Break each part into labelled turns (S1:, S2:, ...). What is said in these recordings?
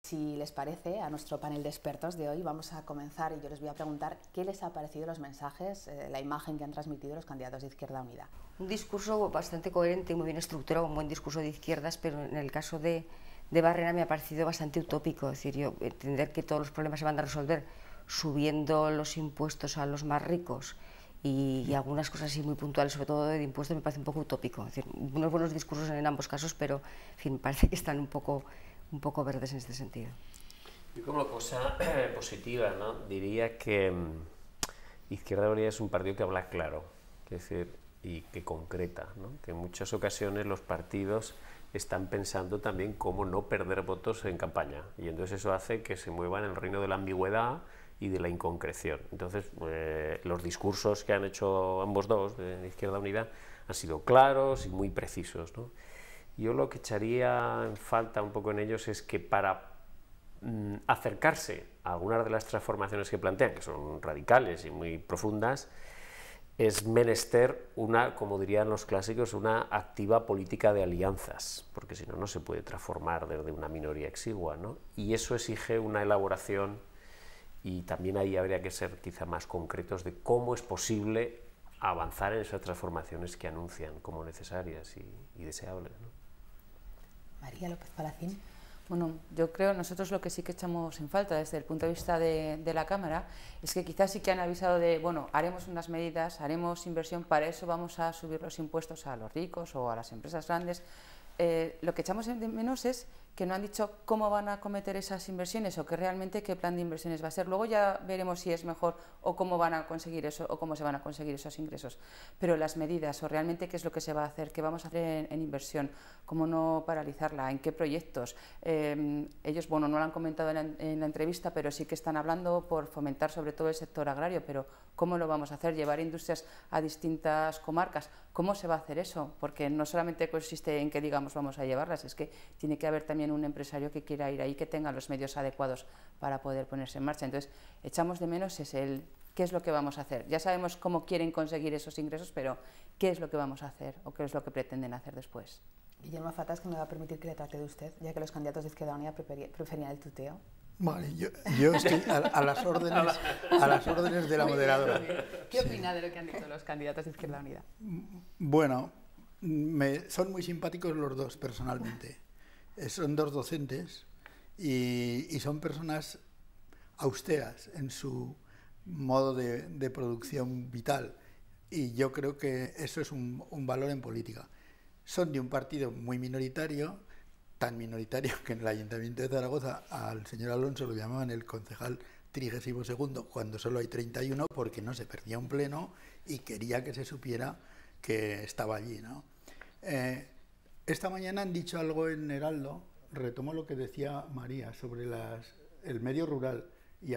S1: Si les parece, a nuestro panel de expertos de hoy vamos a comenzar y yo les voy a preguntar qué les ha parecido los mensajes, la imagen que han transmitido los candidatos de Izquierda Unida.
S2: Un discurso bastante coherente y muy bien estructurado, un buen discurso de izquierdas, pero en el caso de Barrera me ha parecido bastante utópico. Es decir, yo entender que todos los problemas se van a resolver subiendo los impuestos a los más ricos y algunas cosas así muy puntuales, sobre todo de impuestos, me parece un poco utópico. Es decir, unos buenos discursos en ambos casos, pero en fin, me parece que están un poco verdes en este sentido.
S3: Yo como cosa positiva, ¿no? Diría que Izquierda Unida es un partido que habla claro, es decir, y que concreta, ¿no? Que en muchas ocasiones los partidos están pensando también cómo no perder votos en campaña, y entonces eso hace que se muevan en el reino de la ambigüedad y de la inconcreción. Entonces los discursos que han hecho ambos dos de Izquierda Unida han sido claros y muy precisos, ¿no? Yo lo que echaría en falta un poco en ellos es que para acercarse a algunas de las transformaciones que plantean, que son radicales y muy profundas, es menester una, como dirían los clásicos, una activa política de alianzas, porque si no, no se puede transformar desde una minoría exigua, ¿no? Y eso exige una elaboración, y también ahí habría que ser quizá más concretos de cómo es posible avanzar en esas transformaciones que anuncian como necesarias y deseables, ¿no?
S1: María López Palacín.
S4: Bueno, yo creo, nosotros lo que sí que echamos en falta desde el punto de vista de la Cámara es que quizás sí que han avisado de, bueno, haremos unas medidas, haremos inversión, para eso vamos a subir los impuestos a los ricos o a las empresas grandes. Lo que echamos de menos es que no han dicho cómo van a cometer esas inversiones o que realmente qué plan de inversiones va a ser. Luego ya veremos si es mejor o cómo van a conseguir eso o cómo se van a conseguir esos ingresos. Pero las medidas o realmente qué es lo que se va a hacer, qué vamos a hacer en inversión, cómo no paralizarla, en qué proyectos. Ellos, bueno, no lo han comentado en la entrevista, pero sí que están hablando por fomentar sobre todo el sector agrario, pero ¿cómo lo vamos a hacer? Llevar industrias a distintas comarcas. ¿Cómo se va a hacer eso? Porque no solamente consiste en que digamos vamos a llevarlas, es que tiene que haber también un empresario que quiera ir ahí, que tenga los medios adecuados para poder ponerse en marcha. Entonces, echamos de menos qué es lo que vamos a hacer. Ya sabemos cómo quieren conseguir esos ingresos, pero ¿qué es lo que vamos a hacer o qué es lo que pretenden hacer después?
S1: Guillermo Fatas, que me va a permitir que le trate de usted, ya que los candidatos de Izquierda Unida preferían el tuteo.
S5: Vale, yo estoy a las órdenes de la moderadora.
S1: ¿Qué opina de lo que han dicho los candidatos de Izquierda Unida?
S5: Bueno, son muy simpáticos los dos personalmente. Son dos docentes y son personas austeras en su modo de producción vital, y yo creo que eso es un valor en política. Son de un partido muy minoritario, tan minoritario que en el Ayuntamiento de Zaragoza al señor Alonso lo llamaban el concejal 32º, cuando solo hay 31, porque no se perdía un pleno y quería que se supiera que estaba allí, ¿no? Esta mañana han dicho algo en Heraldo, retomo lo que decía María sobre el medio rural, y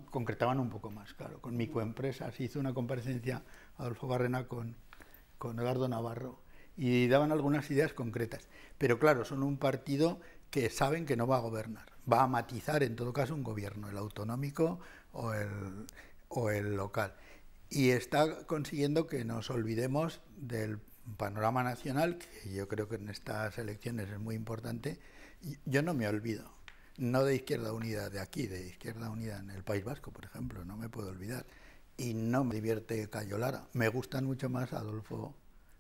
S5: concretaban un poco más, claro, con microempresas. Hizo una comparecencia Adolfo Barrena con Eduardo Navarro, y daban algunas ideas concretas, pero claro, son un partido que saben que no va a gobernar, va a matizar en todo caso un gobierno, el autonómico o el local, y está consiguiendo que nos olvidemos del panorama nacional, que yo creo que en estas elecciones es muy importante. Yo no me olvido, no de Izquierda Unida de aquí, de Izquierda Unida en el País Vasco, por ejemplo, no me puedo olvidar, y no me divierte Cayo Lara, me gustan mucho más Adolfo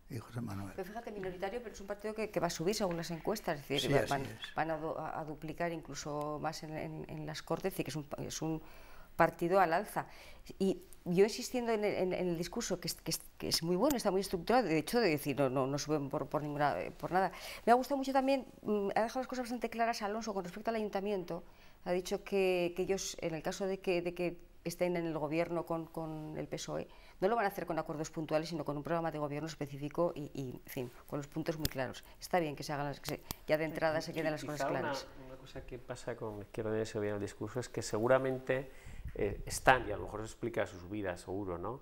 S5: y José Manuel.
S2: Pero fíjate, minoritario, pero es un partido que va a subir según las encuestas, es decir,
S5: sí,
S2: van a duplicar incluso más en las Cortes, es decir, que es un partido al alza. Y yo insistiendo en el discurso, que es muy bueno, está muy estructurado, de hecho, de decir, no suben por nada. Me ha gustado mucho también, ha dejado las cosas bastante claras Alonso con respecto al ayuntamiento. Ha dicho que ellos, en el caso de que estén en el gobierno con el PSOE, no lo van a hacer con acuerdos puntuales, sino con un programa de gobierno específico y en fin, con los puntos muy claros. Está bien que se hagan ya de entrada se queden las cosas claras.
S3: Una cosa que pasa con la Izquierda Unida, se ve en el discurso, es que seguramente están, y a lo mejor eso explica su subida, seguro, ¿no?,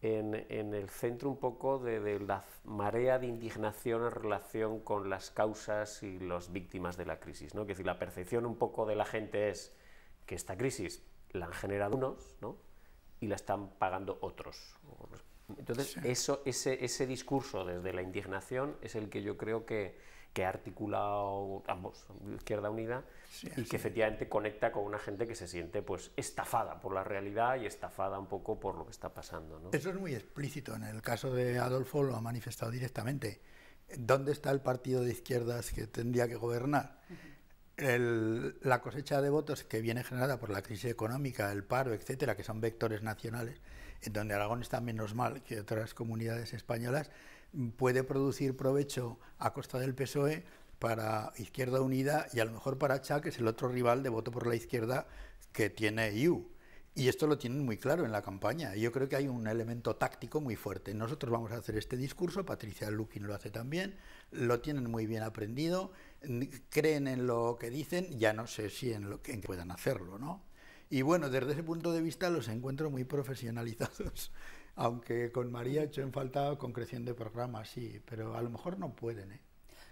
S3: en el centro un poco de la marea de indignación en relación con las causas y las víctimas de la crisis, ¿no? Es decir, la percepción un poco de la gente es que esta crisis la han generado unos, ¿no?, y la están pagando otros. Entonces, ese discurso desde la indignación es el que yo creo que que ha articulado ambos, Izquierda Unida, y que efectivamente conecta con una gente que se siente pues estafada por la realidad y estafada un poco por lo que está pasando, ¿no?
S5: Eso es muy explícito. En el caso de Adolfo lo ha manifestado directamente. ¿Dónde está el partido de izquierdas que tendría que gobernar? La cosecha de votos que viene generada por la crisis económica, el paro, etcétera, que son vectores nacionales, en donde Aragón está menos mal que otras comunidades españolas, puede producir provecho a costa del PSOE para Izquierda Unida y a lo mejor para CHA, que es el otro rival de voto por la izquierda que tiene IU. Y esto lo tienen muy claro en la campaña. Yo creo que hay un elemento táctico muy fuerte. Nosotros vamos a hacer este discurso, Patricia Lukin lo hace también, lo tienen muy bien aprendido, creen en lo que dicen, ya no sé si en que puedan hacerlo, ¿no? Y bueno, desde ese punto de vista los encuentro muy profesionalizados, aunque con María he hecho en falta concreción de programas, sí, pero a lo mejor no pueden, ¿eh?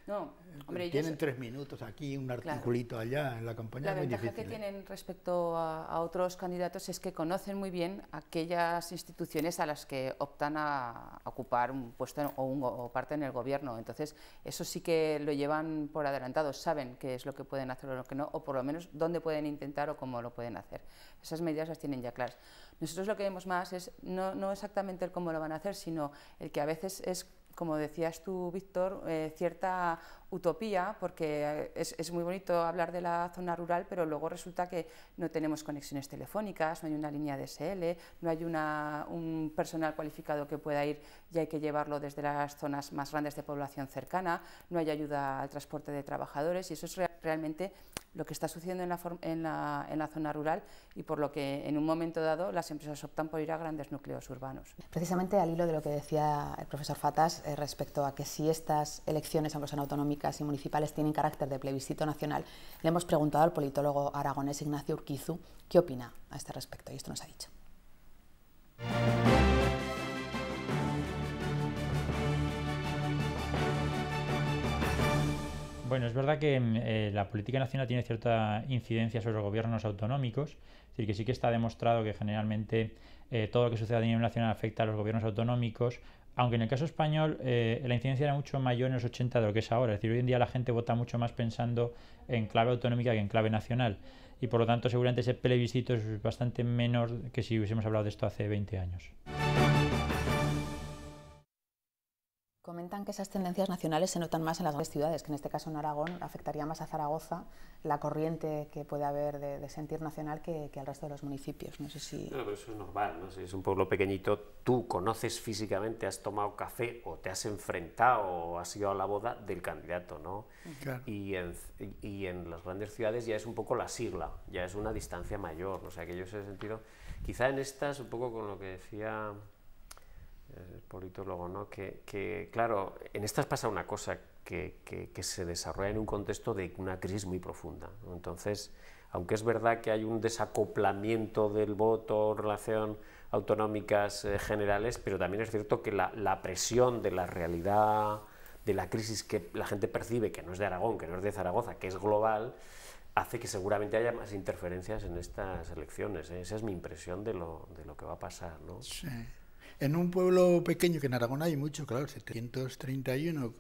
S4: No, hombre,
S5: tienen 3 minutos aquí, un articulito allá en la campaña.
S4: La
S5: es muy
S4: ventaja
S5: difícil,
S4: que tienen respecto a otros candidatos es que conocen muy bien aquellas instituciones a las que optan a ocupar un puesto o parte en el gobierno. Entonces, eso sí que lo llevan por adelantado, saben qué es lo que pueden hacer o lo que no, o por lo menos dónde pueden intentar o cómo lo pueden hacer. Esas medidas las tienen ya claras. Nosotros lo que vemos más es no exactamente el cómo lo van a hacer, sino el que a veces es, como decías tú, Víctor, cierta utopía, porque es muy bonito hablar de la zona rural, pero luego resulta que no tenemos conexiones telefónicas, no hay una línea DSL, no hay un personal cualificado que pueda ir y hay que llevarlo desde las zonas más grandes de población cercana, no hay ayuda al transporte de trabajadores, y eso es realmente lo que está sucediendo en la zona rural, y por lo que en un momento dado las empresas optan por ir a grandes núcleos urbanos.
S1: Precisamente al hilo de lo que decía el profesor Fatas respecto a que si estas elecciones, aunque son autonómicas y municipales, tienen carácter de plebiscito nacional, le hemos preguntado al politólogo aragonés Ignacio Urquizu qué opina a este respecto, y esto nos ha dicho.
S6: Bueno, es verdad que la política nacional tiene cierta incidencia sobre los gobiernos autonómicos, es decir, que sí que está demostrado que generalmente todo lo que sucede a nivel nacional afecta a los gobiernos autonómicos, aunque en el caso español la incidencia era mucho mayor en los 80 de lo que es ahora, es decir, hoy en día la gente vota mucho más pensando en clave autonómica que en clave nacional, y por lo tanto seguramente ese plebiscito es bastante menor que si hubiésemos hablado de esto hace 20 años.
S1: Comentan que esas tendencias nacionales se notan más en las grandes ciudades, que en este caso en Aragón afectaría más a Zaragoza la corriente que puede haber de sentir nacional que al resto de los municipios. No sé si...
S3: No, pero eso es normal, ¿no? Si es un pueblo pequeñito, tú conoces físicamente, has tomado café o te has enfrentado o has ido a la boda del candidato, ¿no?
S5: Claro.
S3: Y en las grandes ciudades ya es un poco la sigla, ya es una distancia mayor, o sea que yo en ese sentido, quizá en estas, un poco con lo que decía el politólogo, ¿no? Que claro, en estas pasa una cosa que se desarrolla en un contexto de una crisis muy profunda, ¿no? Entonces, aunque es verdad que hay un desacoplamiento del voto en relación autonómicas generales, pero también es cierto que la presión de la realidad de la crisis que la gente percibe, que no es de Aragón, que no es de Zaragoza, que es global, hace que seguramente haya más interferencias en estas elecciones, ¿eh? Esa es mi impresión de lo que va a pasar, ¿no?
S5: Sí. En un pueblo pequeño, que en Aragón hay mucho, claro, 731,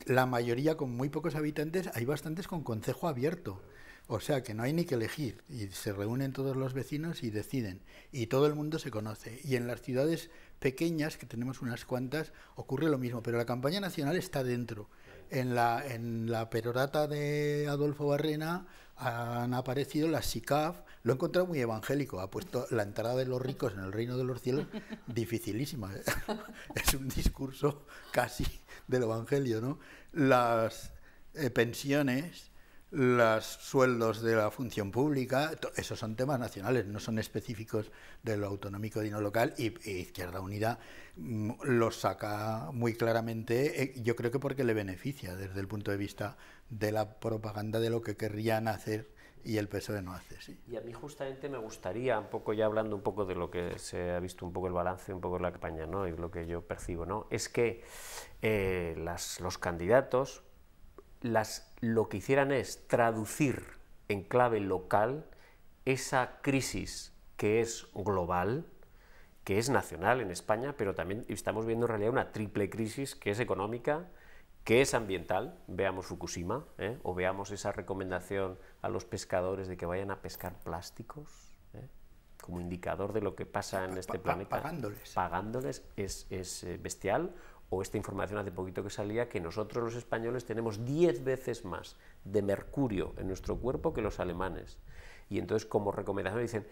S5: la mayoría con muy pocos habitantes, hay bastantes con concejo abierto, o sea que no hay ni que elegir, y se reúnen todos los vecinos y deciden, y todo el mundo se conoce. Y en las ciudades pequeñas, que tenemos unas cuantas, ocurre lo mismo, pero la campaña nacional está dentro. En la perorata de Adolfo Barrena han aparecido las SICAF, lo he encontrado muy evangélico, ha puesto la entrada de los ricos en el reino de los cielos dificilísima, ¿eh? Es un discurso casi del evangelio, ¿no? Las pensiones, los sueldos de la función pública, esos son temas nacionales, no son específicos de lo autonómico y no local, y Izquierda Unida los saca muy claramente, yo creo que porque le beneficia desde el punto de vista de la propaganda de lo que querrían hacer y el PSOE no hace, sí.
S3: Y a mí justamente me gustaría, un poco ya hablando un poco de lo que se ha visto un poco el balance, un poco de la campaña, ¿no? Y lo que yo percibo, ¿no? Es que los candidatos lo que hicieran es traducir en clave local esa crisis que es global, que es nacional en España, pero también estamos viendo en realidad una triple crisis que es económica, que es ambiental, veamos Fukushima, o veamos esa recomendación a los pescadores de que vayan a pescar plásticos, como indicador de lo que pasa en este planeta. Pagándoles es bestial. O esta información hace poquito que salía, que nosotros los españoles tenemos 10 veces más de mercurio en nuestro cuerpo que los alemanes. Y entonces como recomendación dicen,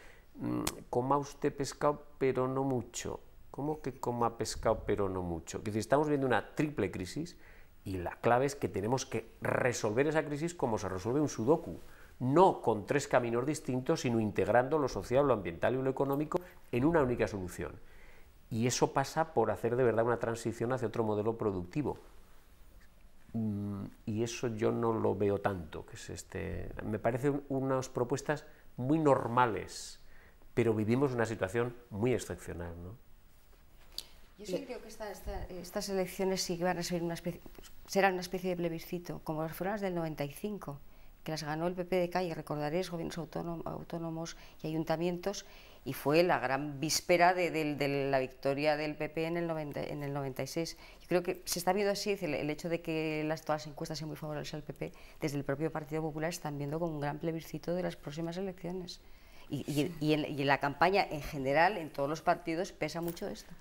S3: coma usted pescado pero no mucho. ¿Cómo que coma pescado pero no mucho? Es decir, estamos viendo una triple crisis y la clave es que tenemos que resolver esa crisis como se resuelve un sudoku. No con 3 caminos distintos, sino integrando lo social, lo ambiental y lo económico en una única solución. Y eso pasa por hacer de verdad una transición hacia otro modelo productivo. Y eso yo no lo veo tanto. Me parecen unas propuestas muy normales, pero vivimos una situación muy excepcional, ¿no?
S2: Yo sí creo que estas elecciones sí que van a ser serán una especie de plebiscito, como las fueron las del 95, que las ganó el PP de calle, recordaréis, gobiernos autónomos y ayuntamientos, y fue la gran víspera de la victoria del PP en el 96. Yo creo que se está viendo así, el hecho de que todas las encuestas sean muy favorables al PP, desde el propio Partido Popular están viendo como un gran plebiscito de las próximas elecciones. Y en la campaña en general, en todos los partidos, pesa mucho esto.